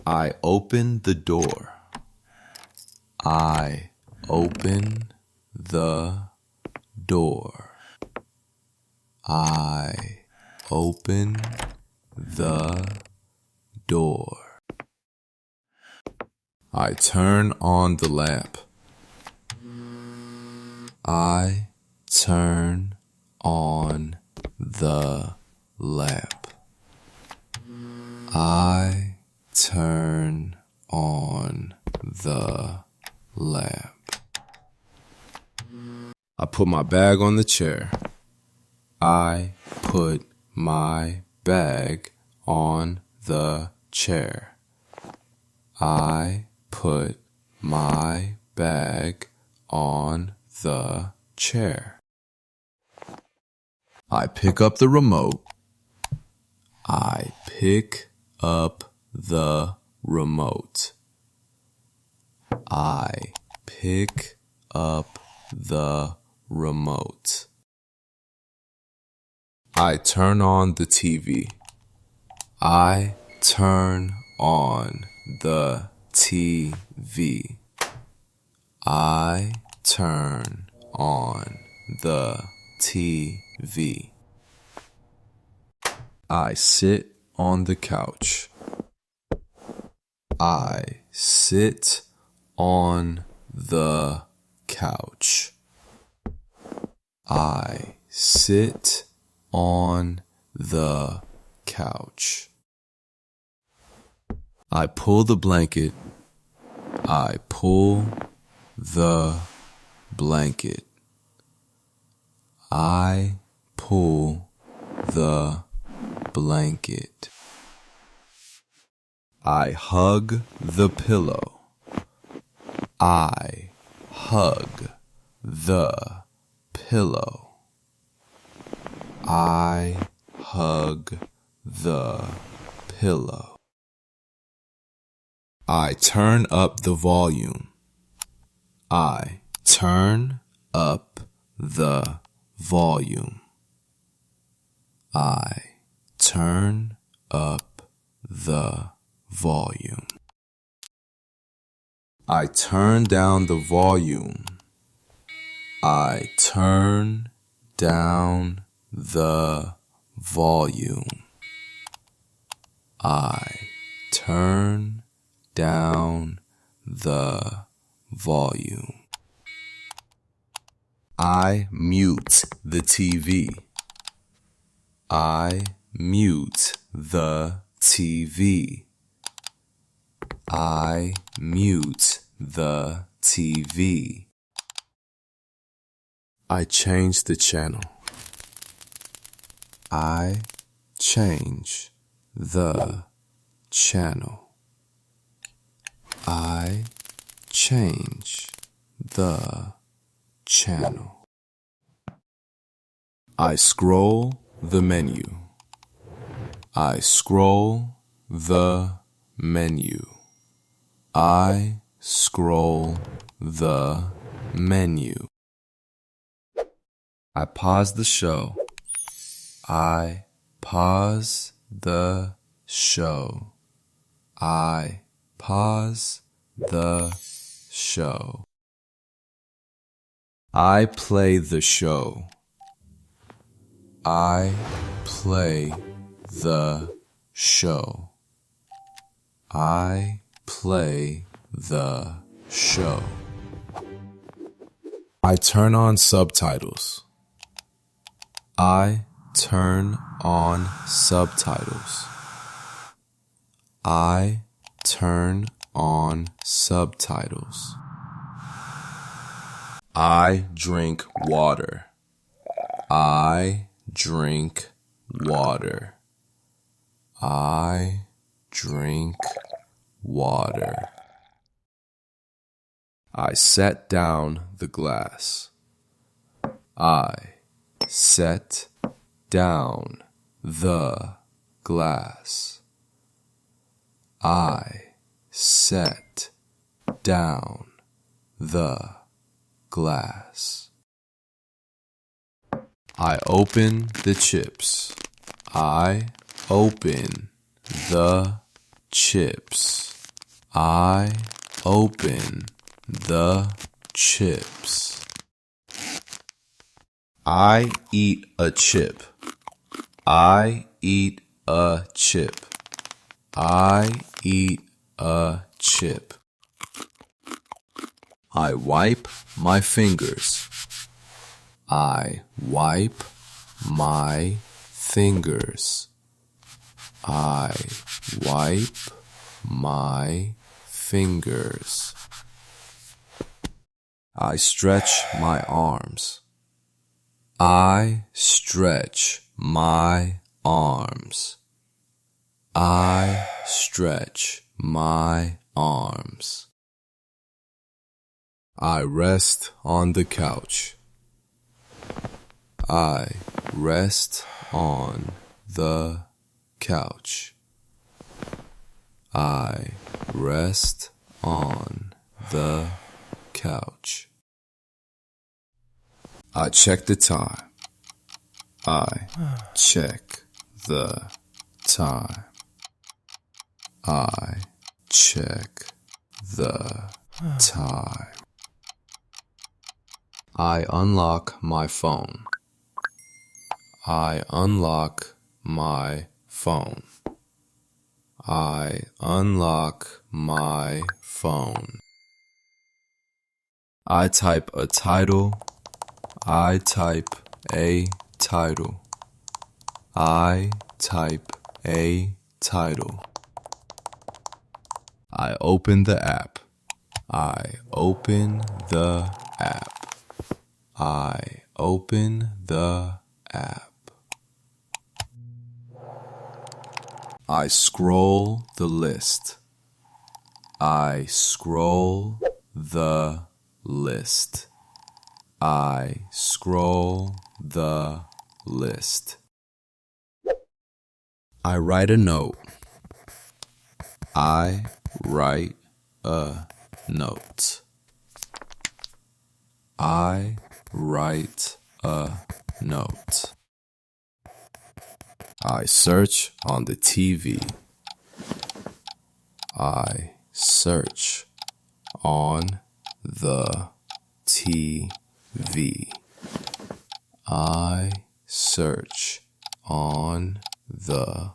I open the door. I open the door. I open the door. I turn on the lamp. I turn on the lamp. I turn on the lamp. I put my bag on the chair. I put my bag on the chair. I put my bag on the chair. I pick up the remote. I pick up the remote. I pick up the remote. I turn on the TV. I turn on the TV. I turn on the TV. I sit on the couch. I sit on the couch. I sit on the couch. I pull the blanket. I pull the blanket. I pull the blanket. I hug the pillow. I hug the pillow. I hug the pillow. I turn up the volume. I turn up the volume. I turn up the volume. I turn down the volume. I turn down the volume. I turn down the volume. I mute the TV. I mute the TV. I mute the TV. I change the channel. I change the channel. I change the channel. I scroll the menu. I scroll the menu. I scroll the menu. I pause the show. I pause the show. I pause the show. I play the show. I play the show. I play the show. I turn on subtitles. I turn on subtitles. I turn on subtitles. I drink water. I drink water. I drink water. I set down the glass. I set down the glass. I set down the glass. I open the chips. I open the chips. I open the chips. I eat a chip. I eat a chip. I eat a chip. I wipe my fingers. I wipe my fingers. I wipe my fingers. I stretch my arms. I stretch my arms. I stretch my arms. I rest on the couch. I rest on the couch. I rest on the couch. I check the time. I check the time. I check the time. I unlock my phone. I unlock my phone. I unlock my phone. I type a title. I type a title. I type a title. I open the app. I open the app. I open the app. I scroll the list. I scroll the list. I scroll the list. I write a note. I write a note. I write a note. I search on the TV. I search on the TV. I search on the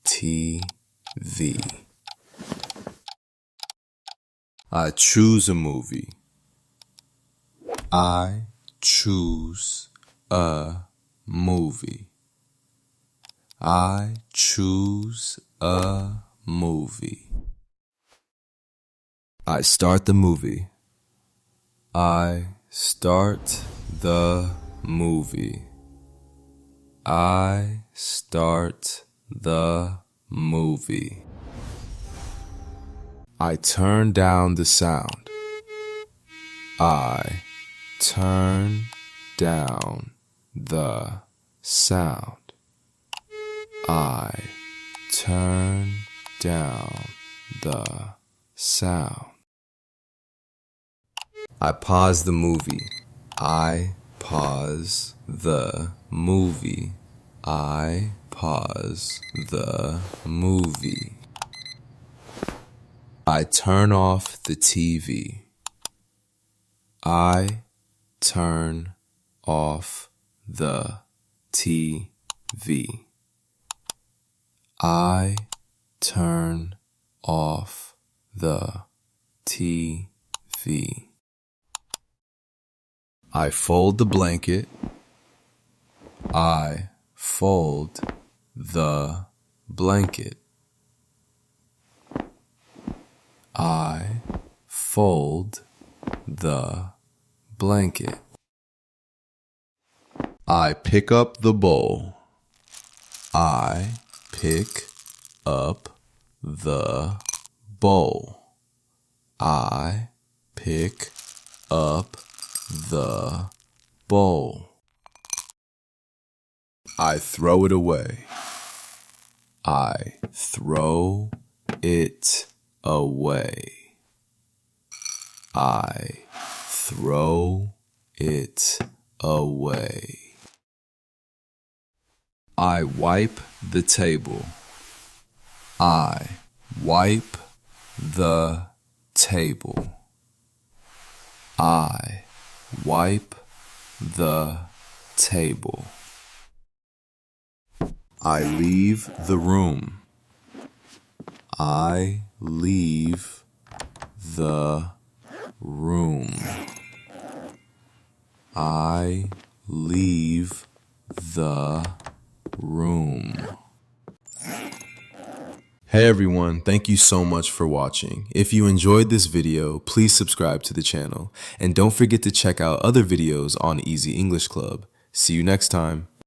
TV. I choose a movie. I choose a movie. I choose a movie. I start the movie. I start the movie. I start the movie. I turn down the sound. I turn down the sound. I turn down the sound. I pause the movie. I pause the movie. I pause the movie. I turn off the TV. I turn off the TV. I turn off the TV. I fold the blanket. I fold the blanket. I fold the blanket. I pick up the bowl. I pick up the bowl. I pick up the bowl. I throw it away. I throw it away. I throw it away. I wipe the table. I wipe the table. I wipe the table. I leave the room. I leave the room. I leave the room. Hey everyone, thank you so much for watching. If you enjoyed this video, please subscribe to the channel. And don't forget to check out other videos on Easy English Club. See you next time.